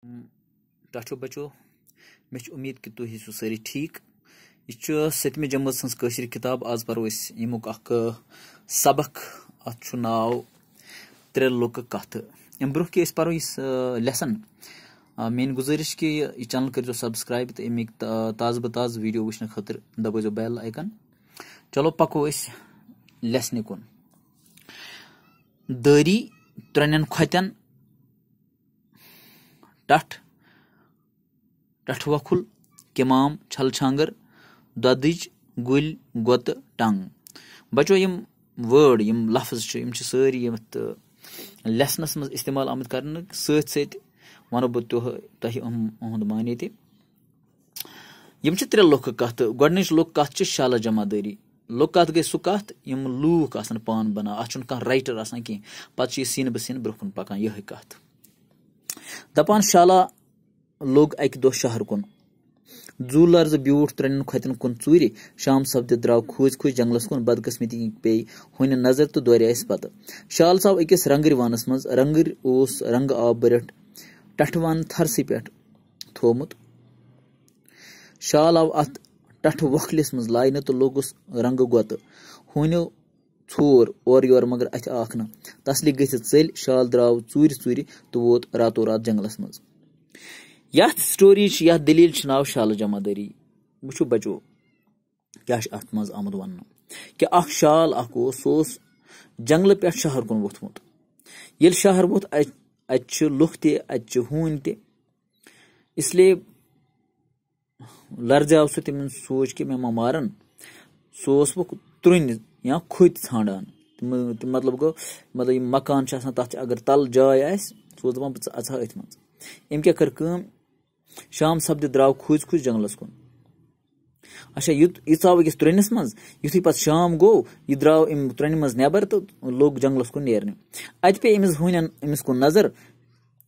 टठो बचो मे उम्मीद कि तुम हूँ सारी ठीक। यह 7 जमात सर किताब आज परो यमुक सबक अत नाव 3 लुक कथ अम ब्रो कि परो लेसन मेन गुजारिश कि यह चैनल कर सब्सक्राइब तो अमिक ताज़ बताज़ वीडियो वुचन खतर दबो बेल आइकन। चलो पको लेसन कुन दरी त्रन खोतन टठ टठ वखुल किमाम छल छांगर ददिज गुल गोत टंग बचो यम वर्ड यम लफ्ज सारी लेसनस मज इस्तेमाल आमद कर सत वनो बह तुंद माने तम 3 लुक कथ गोडनिच लुक कथ शाला जमादारी लुक कथ गई सह कथ यम लूक पान बना अत राइटर कह पे सीन बसीन ब्रोह पकान यह कथ दपान शाला लोग अक दो शहर कुन जू लर्ज ब्यूठ 3 खोतन कुन चूर शाम सपद द्राव खोज खोज जंगलस कुन बदकस्मती पे हुन नजर तो दौरियास पत शाल साव अकिस रंगर वानस मज रंगर ओस रंग आब बरट टठवान थरस पे थोमुत शाल आव अत टठ वखलिस मज लाइन तो लोगुस रंग गोत हुनो छोर और योर मगर अथ आख न तसली गथित चल शाल द्राव चूर चूर तो वोत रातो रात जंगलस मज यथ स्टोरी यथ दलील नाव शाल जमादारी वो बचो क्या अत मज आमद वन कि अख शाल सोस जंगल पे शहर कुन वोथमुत ये शहर वोथ अत लुख त हून त इसलिए लर्जाव सह तम सोच कि मे मारन सोस वो त्रुन या खुद ान मतलब गो मतलब मकान तथ अगर तल जाय सो दपान बह अचा अथ मज अम क्या कर शाम सपद द्राव खोज खोज जंगलस कुन अच्छा यह आव अकिस त्रुनस मज युथी पे शाम गो यह द्राव अम त्रुन मज नेबर तो लोग जंगलस कुन नेरने अत पे अमिस हून अमिस कुन नजर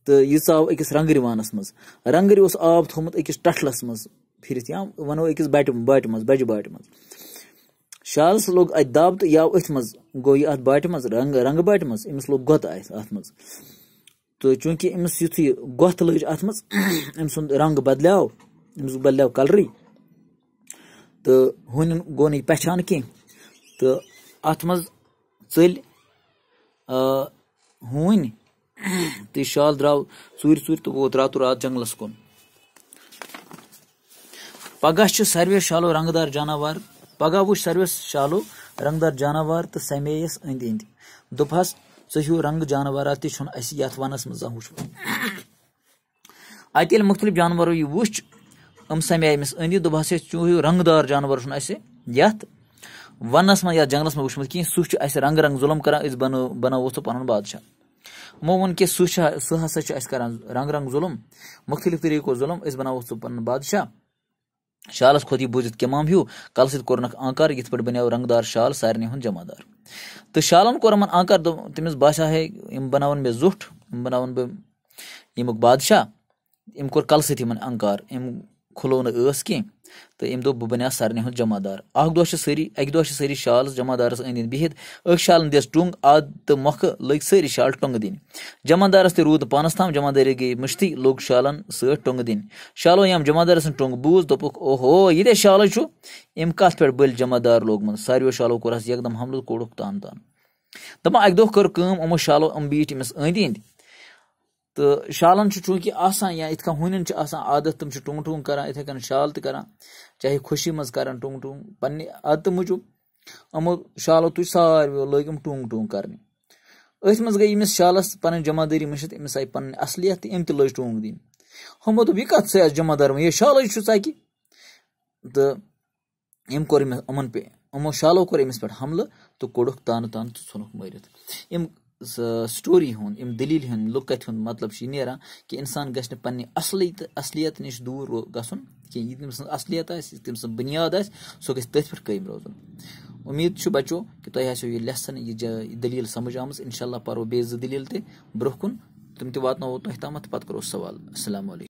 तो यह आव अकिस रंगर वानस मज रंगर आब थोमुत अकिस टठलस मज फिरत या वनो अकिस बाट मज बज बाट मज शालस लोग अत दब तो यह अथ मज गो यह अत बाट मज रंग बाट मज अमिस लोग गोत अत मज तो चूंकि अमिस युथी गोत लज अत मज अम सुंद रंग बदलाव अमिस बदलाव कलर तो हून गो न पहचान कह तो अत मज चल हून तो शाल द्राव चूर चूर तो वोत रातो रात जंगलस कुन पगह सारे शालो रंगदार जानवर पगह वुच सारे शालो रंगदार जानवर तो समेयस अंद अंद दोपहस ह्यू रंग जानवर तथ वनस मज वुचमुत अत मुख्तलिफ जानवरों यह वुच समे अमिस अंद दोपहस ह्यू रंगदार जानवर यथ वनस मज या जंगलस मज वुचमुत कह सह रंग रंग जुलम कर बनावो सह पन बादशाह मो वोन कि सह हसा कर रंग रंग जुलम मुख्तलिफ तरीको जुलम बनावो सह पन बादशाह शालस खोत यह बूजित किमाम ह्यू कल सत कोरनक आकार यथ पे बनो रंगदार शाल सारे हुंद जमादार तो शालन कोर आकार तमिस बासा है बनावन मे जुठ बनावन बह यमुक बादशाह अम कोर कल सत आकार अम खुलो नस कह तो अम दो बह सारे हुंद जमादार अक सारी शाल जमादारस अंद बिहित अख शालन दिस टुंग आद तो मोख लग सारी शाल टुंग दिन जमादारस ते रूद पानस ताम जमादारी गई मुश्ती लोग शालन सट टुंग दिन शालो यम जमादारस टुंग बूज दोपुक ओहो ये शाल अम कत पे बल जमादार लोग सारो शालो कोरस एकदम हमल कोड़ुक तान तान दपा अक दो कर अमो शालो अम बीठ अमिस अंद अंद तो शालन चूंकि आसान या इत हून आदत तुम टुंग टुंग कर इथे कन शाल तो कर चाहे खुशी मज कर टुंग टुंग पन्ने आदत मूजूब अमो शालो तुझ सारो लग टुंग टुंग करने अथ मज गई अमिस शालस पन जमादारी मुशित अमिस आई पन असलियत अम त लज टुंग दिन हमो दोप यह कत स जमादार ये शाल कि तो अम कोर अमन पे अमो शालो कोर अमिस पे हमल तो कोड़ुक तान तान तो नुक मरित अम स्टोरी हुन अम दलील हुन लुक कथ हुन मतलब नेरान कि इंसान गछ पन्ने असलियत निश दूर गसन कि तम सं असलियत तम सं बुनियाद सो गछ तथ पे कायम रोजन उम्मीद बचो कि तुम आसो यह लेसन यह दलील समझ आम इंशाल्लाह परो बे दलील ते ब्रोह कुन तम ते वातनो तुह तम पत करो सवाल अस्सलाम वालेकुम।